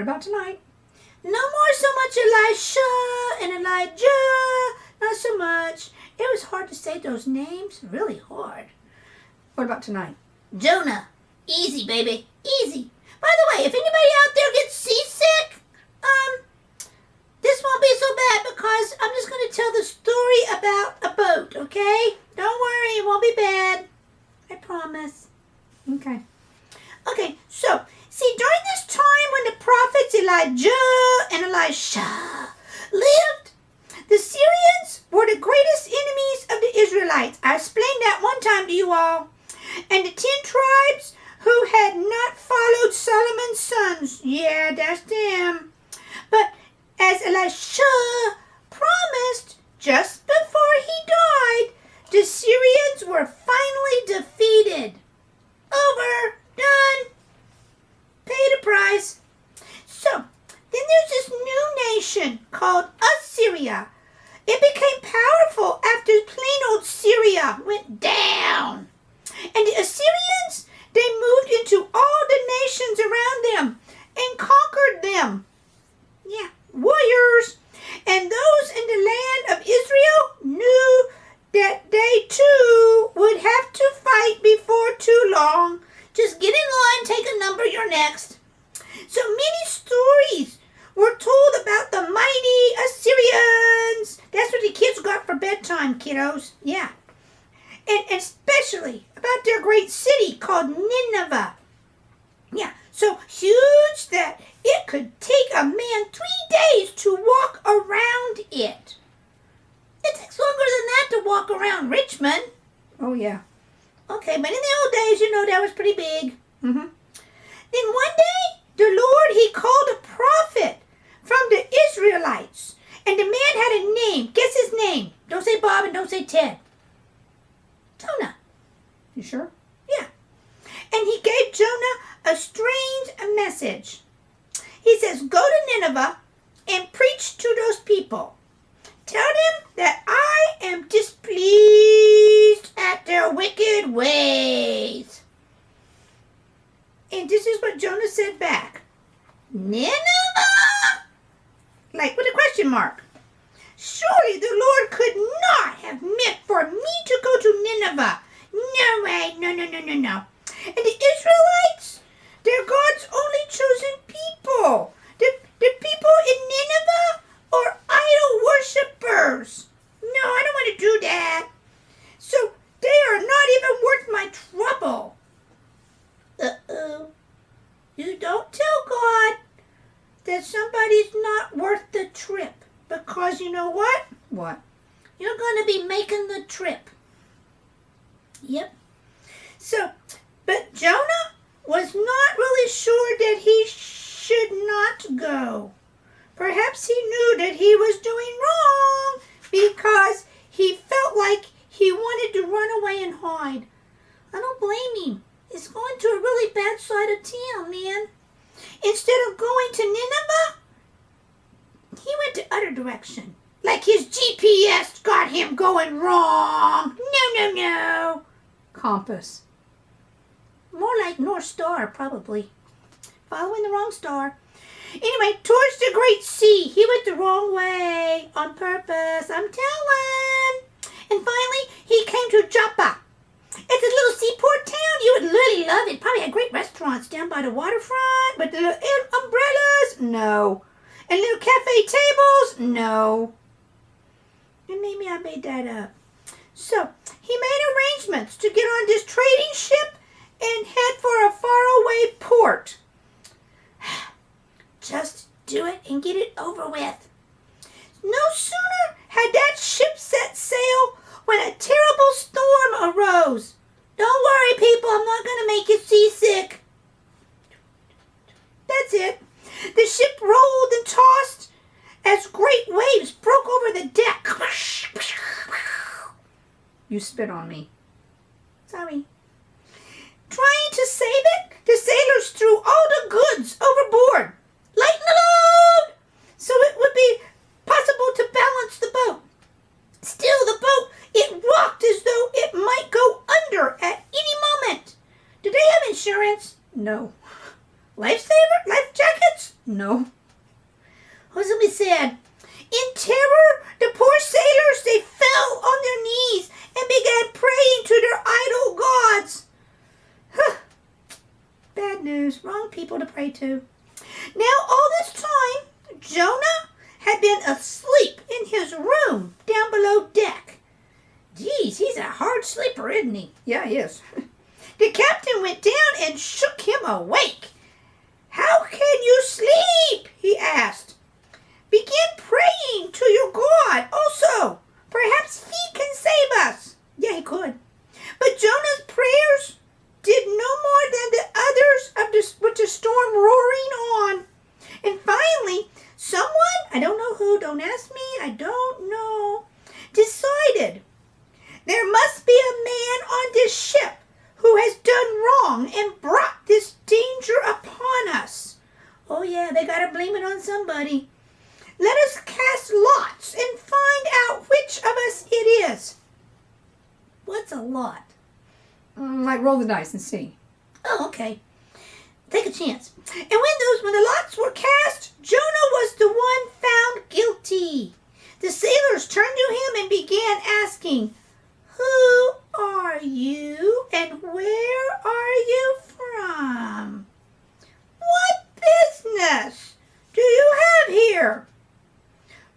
about tonight? No more so much Elisha and Elijah. Not so much. It was hard to say those names. Really hard. What about tonight? Jonah. Easy, baby. Easy. By the way, if anybody out there gets seasick, this won't be so bad because I'm just going to tell the story about a boat, okay? Don't worry, it won't be bad. I promise. Okay. Okay, so, see, during this time when the prophets Elijah and Elisha lived, the Syrians were the greatest enemies of the Israelites. I explained that one time to you all. And the 10 tribes who had not followed Solomon's sons. Yeah, that's them. But as Elisha promised just before he died, the Syrians were finally defeated. Over. Done. Pay the price. So, then there's this new nation called Assyria. It became powerful after plain old Syria went down. And the Assyrians, they moved into all the nations around them and conquered them. Yeah, warriors. And those in the land of Israel knew that they too would have to fight before too long. Just get in line, take a number, you're next. So many stories were told about the mighty Assyrians. That's what the kids got for bedtime, kiddos. Yeah. And especially about their great city called Nineveh. Yeah, so huge that it could take a man 3 days to walk around it. It takes longer than that to walk around Richmond. Oh, yeah. Okay, but in the old days, that was pretty big. Then one day, the Lord, he called a prophet from the Israelites. And the man had a name. Guess his name. Don't say Bob and don't say Ted. Jonah. You sure? Yeah. And he gave Jonah a strange message. He says, go to Nineveh and preach to those people. Tell them that I am displeased at their wicked ways. And this is what Jonah said back. Nineveh? Like with a question mark. Surely the Lord could not have meant for me to go to Nineveh. No way. No. And the Israelites, they're God's only chosen people. The people in Nineveh are idol worshippers. No, I don't want to do that. So they are not even worth my trouble. Uh-oh. You don't tell God that somebody's not worth the trip. Because you know what? What? You're going to be making the trip. Yep. So, but Jonah was not really sure that he should not go. Perhaps he knew that he was doing wrong because he felt like he wanted to run away and hide. I don't blame him. He's going to a really bad side of town, man. Instead of going to Nineveh, he went the other direction. Like his GPS got him going wrong. No. Compass. More like North Star, probably. Following the wrong star. Anyway, towards the Great Sea. He went the wrong way. On purpose. I'm telling. And finally, he came to Joppa. It's a little seaport town. You would really love it. Probably had great restaurants down by the waterfront. With the little umbrellas. No. And little cafe tables? No. And maybe I made that up. So, he made arrangements to get on this trading ship and head for a faraway port. Just do it and get it over with. No sooner had that ship set sail when a terrible storm arose. Don't worry, people, I'm not going to make you seasick. That's it. The ship rolled and tossed as great waves broke over the deck. You spit on me. Sorry. Trying to save it, the sailors threw all the goods overboard. Lighten the load! So it would be possible to balance the boat. Still, the boat, it rocked as though it might go under at any moment. Do they have insurance? No. Lifesaver? Life jackets? No. know. Who's going to be sad? In terror, the poor sailors, they fell on their knees and began praying to their idol gods. Huh. Bad news. Wrong people to pray to. Now, all this time, Jonah had been asleep in his room down below deck. Geez, he's a hard sleeper, isn't he? Yeah, he is. The captain went down and shook him awake. How can you sleep? He asked. Begin praying to your God also. Perhaps he can save us. Yeah, he could. But Jonah's prayers did no more than the others with the storm roaring on. And finally, someone, I don't know who, don't ask me, I don't know, decided there must be a man on this ship who has done wrong and brought this danger upon us. Oh yeah, they got to blame it on somebody. Let us cast lots and find out which of us it is. What's a lot? Like roll the dice and see. Oh, okay. Take a chance. And when the lots were cast, Jonah was the one found guilty. The sailors turned to him and began asking, who are you and where are you from? What business do you have here?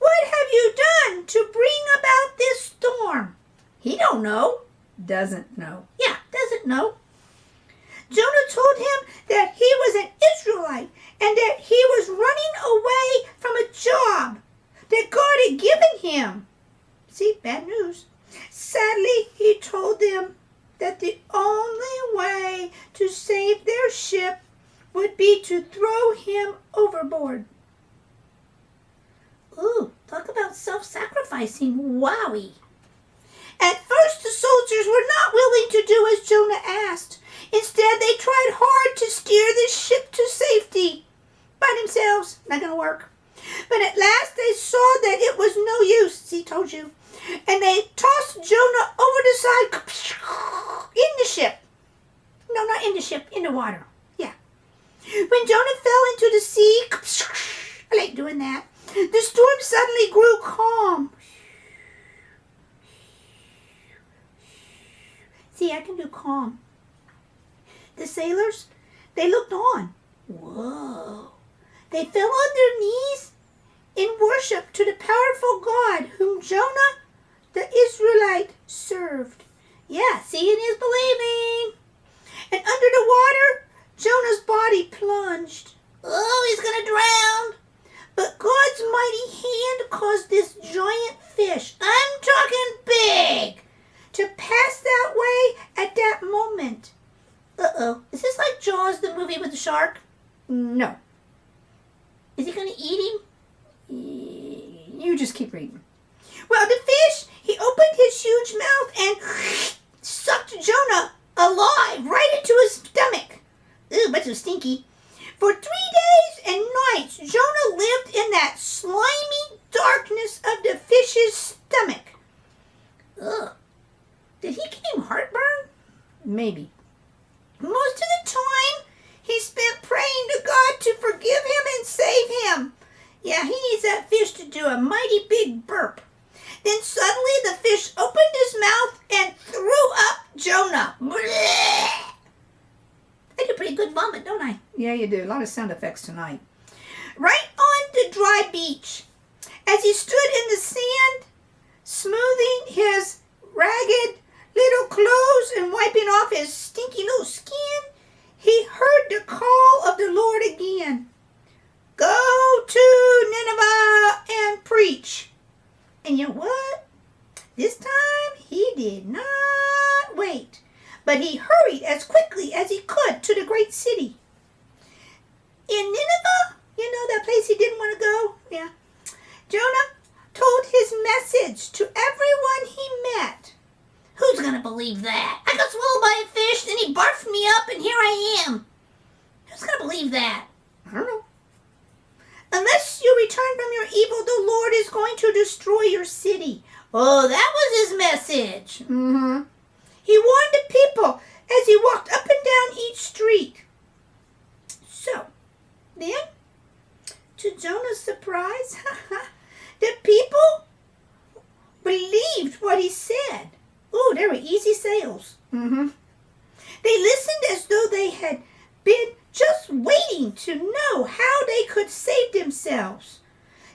What have you done to bring about this storm? He don't know. Doesn't know. Yeah, doesn't know. Jonah told him that he was an Israelite and that he was running away from a job that God had given him. See, bad news. Sadly, he told them that the only way to save their ship would be to throw him overboard. Ooh, talk about self-sacrificing. Wowie. At first, the soldiers were not willing to do as Jonah asked. Instead, they tried hard to steer the ship to safety. By themselves, not going to work. But at last, they saw that it was no use. See, told you. And they tossed Jonah over the side in the ship. No, not in the ship, in the water. Yeah. When Jonah fell into the sea, I like doing that, the storm suddenly grew calm. See, I can do calm. The sailors, they looked on. Whoa. They fell on their knees in worship to the powerful God whom Jonah, the Israelite, served. Yeah, seeing is believing. And under the water, Jonah's body plunged. Oh, he's going to drown. But God's mighty hand caused this giant fish, I'm talking big, to pass that way at that moment. Uh-oh. Is this like Jaws, the movie with the shark? No. Is he going to eat him? You just keep reading. Well, the fish, he opened his huge mouth and sucked Jonah alive right into his stomach. Ooh, but it was stinky. For 3 days and nights, Jonah lived in that slimy darkness of the fish's stomach. Ugh. Did he get him heartburn? Maybe. Most of the time, he spent praying to God to forgive him and save him. Yeah, he needs that fish to do a mighty big burp. Then suddenly the fish opened his mouth and threw up Jonah. Blech! I do pretty good vomit, don't I? Yeah, you do. A lot of sound effects tonight. Right on the dry beach. As he stood in the sand, smoothing his ragged little clothes and wiping off his stinky little skin, he heard the call of the Lord again. Go to Nineveh and preach. And you know what? This time he did not wait, but he hurried as quickly as he could to the great city. In Nineveh, you know that place he didn't want to go? Yeah. Jonah told his message to everyone he met. Who's going to believe that? I got swallowed by a fish, then he barfed me up, and here I am. Who's going to believe that? I don't know. Unless you return from your evil, the Lord is going to destroy your city. Oh, that was his message. Mm-hmm. He warned the people as he walked up and down each street. So, then, to Jonah's surprise, the people believed what he said. Oh, they were easy sales. Mm-hmm. They listened as though they had been just waiting to know how they could save themselves.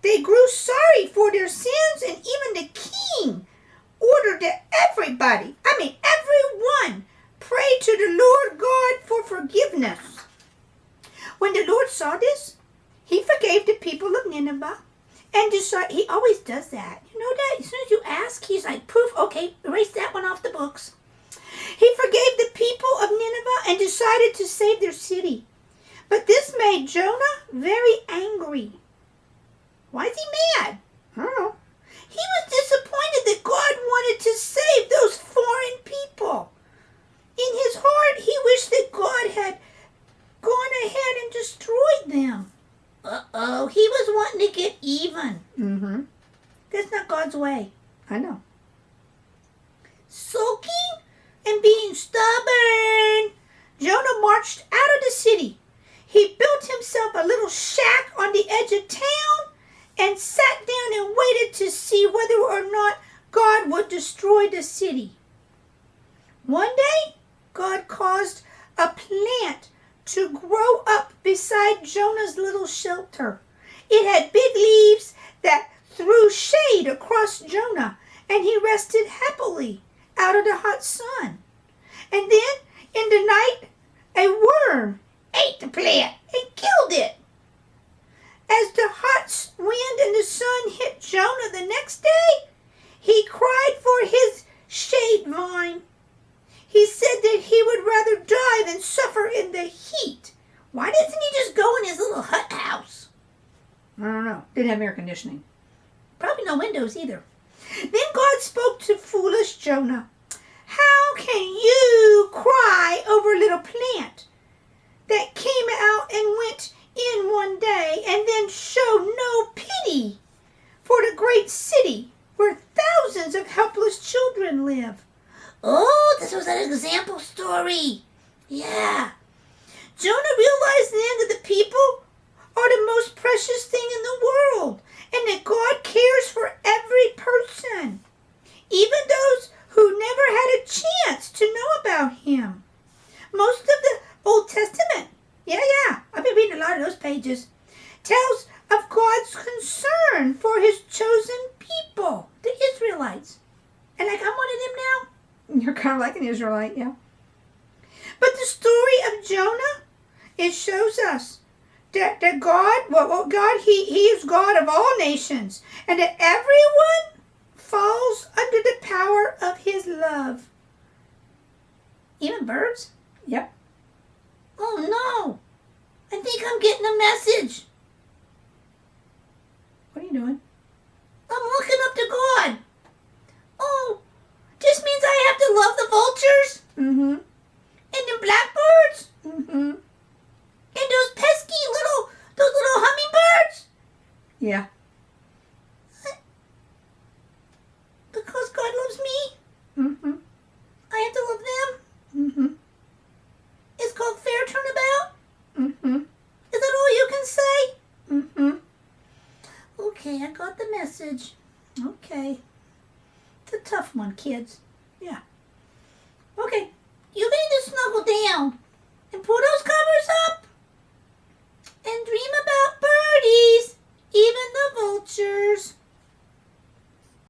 They grew sorry for their sins, and even the king ordered that everyone, pray to the Lord God for forgiveness. When the Lord saw this, he forgave the people of Nineveh and decided, he always does that. You know that? As soon as you ask, he's like, poof, okay, erase that one off the books. He forgave the people of Nineveh and decided to save their city. But this made Jonah very angry. Why is he mad? I don't know. He was disappointed that God wanted to save those foreign people. In his heart, he wished that God had gone ahead and destroyed them. Uh-oh, he was wanting to get even. Mm-hmm. That's not God's way. I know. Sulking and being stubborn, Jonah marched out of the city. He built himself a little shack on the edge of town and sat down and waited to see whether or not God would destroy the city. One day, God caused a plant to grow up beside Jonah's little shelter. It had big leaves that threw shade across Jonah, and he rested happily out of the hot sun. And then, in the night, a worm ate the plant and killed it. As the hot wind and the sun hit Jonah the next day, he cried for his shade vine. He said that he would rather die than suffer in the heat. Why doesn't he just go in his little hut house? I don't know. Didn't have air conditioning. Probably no windows either. Then God spoke to foolish Jonah. How can you cry over a little plant that came out and went in one day and then show no pity for the great city where thousands of helpless children live? Oh, this was an example story. Yeah. Jonah realized then that the people are the most precious thing in the world and that God cares for every person, even those who never had a chance to know about him. Most of the Old Testament, I've been reading a lot of those pages, tells of God's concern for his chosen people, the Israelites. And like I'm one of them now. You're kind of like an Israelite, yeah. But the story of Jonah, it shows us that God, he is God of all nations, and that everyone falls under the power of his love. Even birds? Yep. Oh no! I think I'm getting a message. What are you doing? I'm looking up to God. Oh, this means I have to love the vultures Mm-hmm. and the blackbirds Mm-hmm. and those pesky those little hummingbirds. Yeah. Because God loves me, Mm-hmm. I have to love them. Mm-hmm. It's called fair turnabout. Mm-hmm. Is that all you can say? Mm-hmm. Okay, I got the message. Okay. It's a tough one, kids. Yeah. Okay, you need to snuggle down.